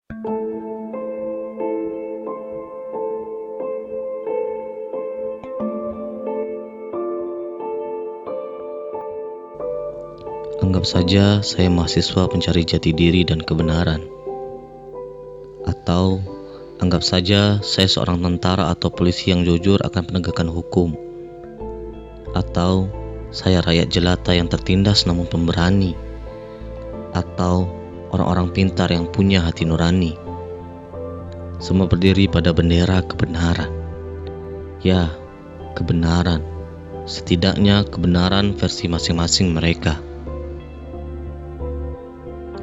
Anggap saja saya mahasiswa pencari jati diri dan kebenaran. Atau anggap saja saya seorang tentara atau polisi yang jujur akan penegakan hukum. Atau saya rakyat jelata yang tertindas namun pemberani. Atau orang-orang pintar yang punya hati nurani. Semua berdiri pada bendera kebenaran. Ya, kebenaran. Setidaknya kebenaran versi masing-masing mereka.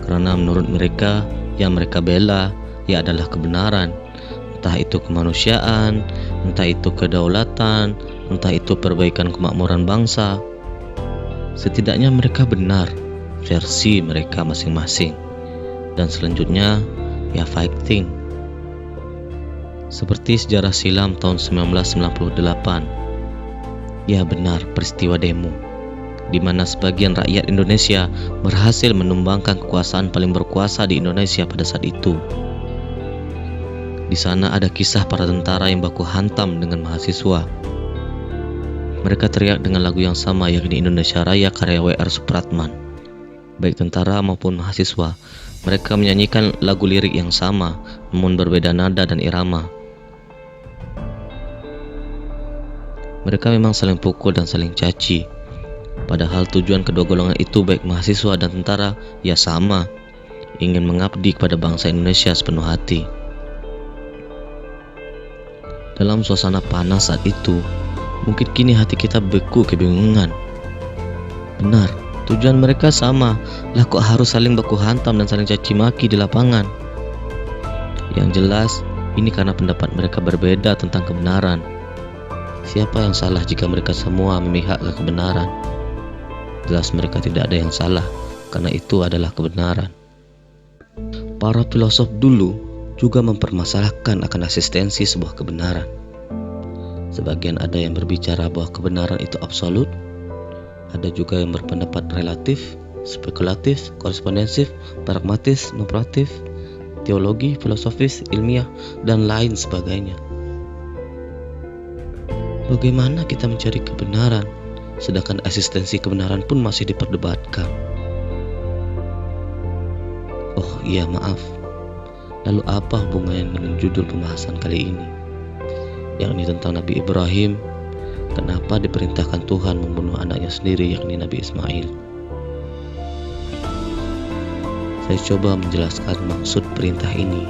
Karena menurut mereka, yang mereka bela, ya adalah kebenaran. Entah itu kemanusiaan, entah itu kedaulatan, entah itu perbaikan kemakmuran bangsa. Setidaknya mereka benar, versi mereka masing-masing. Dan selanjutnya, ya fighting. Seperti sejarah silam tahun 1998. Ya benar, peristiwa demo, di mana sebagian rakyat Indonesia berhasil menumbangkan kekuasaan paling berkuasa di Indonesia pada saat itu. Di sana ada kisah para tentara yang baku hantam dengan mahasiswa. Mereka teriak dengan lagu yang sama, yakni Indonesia Raya karya W.R. Supratman. Baik tentara maupun mahasiswa, mereka menyanyikan lagu lirik yang sama, namun berbeda nada dan irama. Mereka memang saling pukul dan saling caci. Padahal tujuan kedua golongan itu, baik mahasiswa dan tentara, ya sama, ingin mengabdi kepada bangsa Indonesia sepenuh hati. Dalam suasana panas saat itu, mungkin kini hati kita beku kebingungan. Benar, tujuan mereka sama, lah kok harus saling baku hantam dan saling caci maki di lapangan? Yang jelas, ini karena pendapat mereka berbeda tentang kebenaran. Siapa yang salah jika mereka semua memihak ke kebenaran? Jelas mereka tidak ada yang salah, karena itu adalah kebenaran. Para filosof dulu juga mempermasalahkan akan eksistensi sebuah kebenaran. Sebagian ada yang berbicara bahwa kebenaran itu absolut, ada juga yang berpendapat relatif, spekulatif, korespondensif, pragmatis, normatif, teologi, filosofis, ilmiah, dan lain sebagainya. Bagaimana kita mencari kebenaran, sedangkan eksistensi kebenaran pun masih diperdebatkan? Oh iya, maaf. Lalu apa hubungannya dengan judul pembahasan kali ini, yakni tentang Nabi Ibrahim? Kenapa diperintahkan Tuhan membunuh anaknya sendiri, yakni Nabi Ismail? Saya coba menjelaskan maksud perintah ini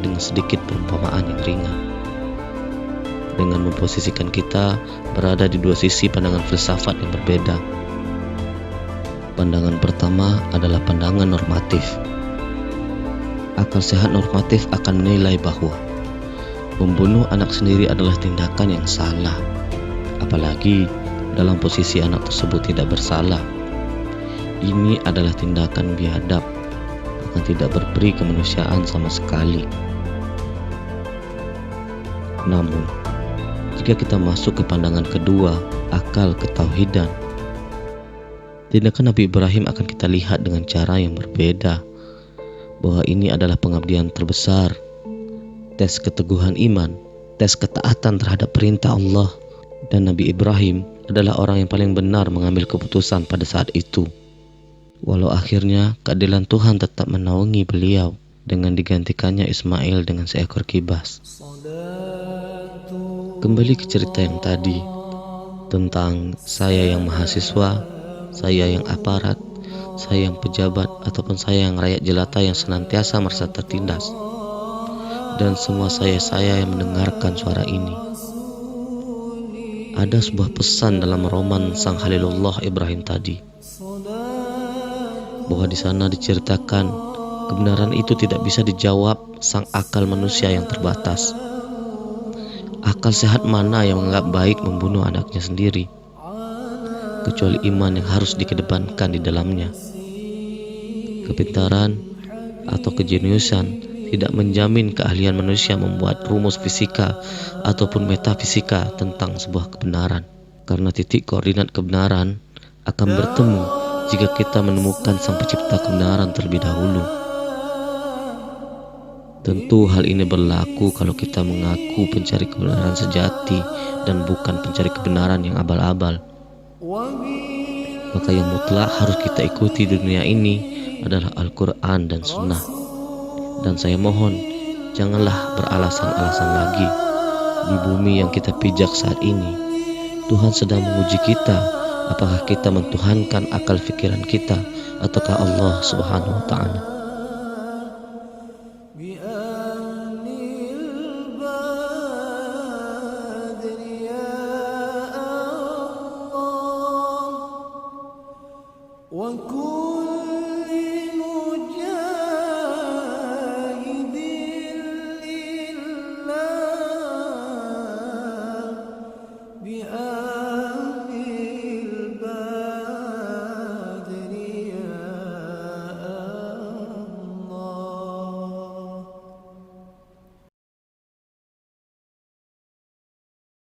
dengan sedikit perumpamaan yang ringan, dengan memposisikan kita berada di dua sisi pandangan filsafat yang berbeda. Pandangan pertama adalah pandangan normatif. Akal sehat normatif akan menilai bahwa membunuh anak sendiri adalah tindakan yang salah, apalagi dalam posisi anak tersebut tidak bersalah. Ini adalah tindakan biadab, bahkan tidak berperi kemanusiaan sama sekali. Namun, jika kita masuk ke pandangan kedua, akal ketauhidan, tindakan Nabi Ibrahim akan kita lihat dengan cara yang berbeda, bahwa ini adalah pengabdian terbesar, tes keteguhan iman, tes ketaatan terhadap perintah Allah, dan Nabi Ibrahim adalah orang yang paling benar mengambil keputusan pada saat itu. Walau akhirnya keadilan Tuhan tetap menaungi beliau dengan digantikannya Ismail dengan seekor kibas. Kembali ke cerita yang tadi, tentang saya yang mahasiswa, saya yang aparat, saya yang pejabat, ataupun saya yang rakyat jelata yang senantiasa merasa tertindas. Dan semua saya yang mendengarkan suara ini. Ada sebuah pesan dalam roman Sang Khalilullah Ibrahim tadi, bahwa di sana diceritakan kebenaran itu tidak bisa dijawab sang akal manusia yang terbatas. Akal sehat mana yang menganggap baik membunuh anaknya sendiri, kecuali iman yang harus dikedepankan di dalamnya. Kepintaran atau kejeniusan tidak menjamin keahlian manusia membuat rumus fisika ataupun metafisika tentang sebuah kebenaran, karena titik koordinat kebenaran akan bertemu jika kita menemukan sang pencipta kebenaran terlebih dahulu. Tentu hal ini berlaku kalau kita mengaku pencari kebenaran sejati dan bukan pencari kebenaran yang abal-abal. Maka yang mutlak harus kita ikuti di dunia ini adalah Al-Quran dan Sunnah. Dan saya mohon, janganlah beralasan-alasan lagi. Di bumi yang kita pijak saat ini, Tuhan sedang menguji kita, apakah kita mentuhankan akal pikiran kita ataukah Allah Subhanahu wa Ta'ala.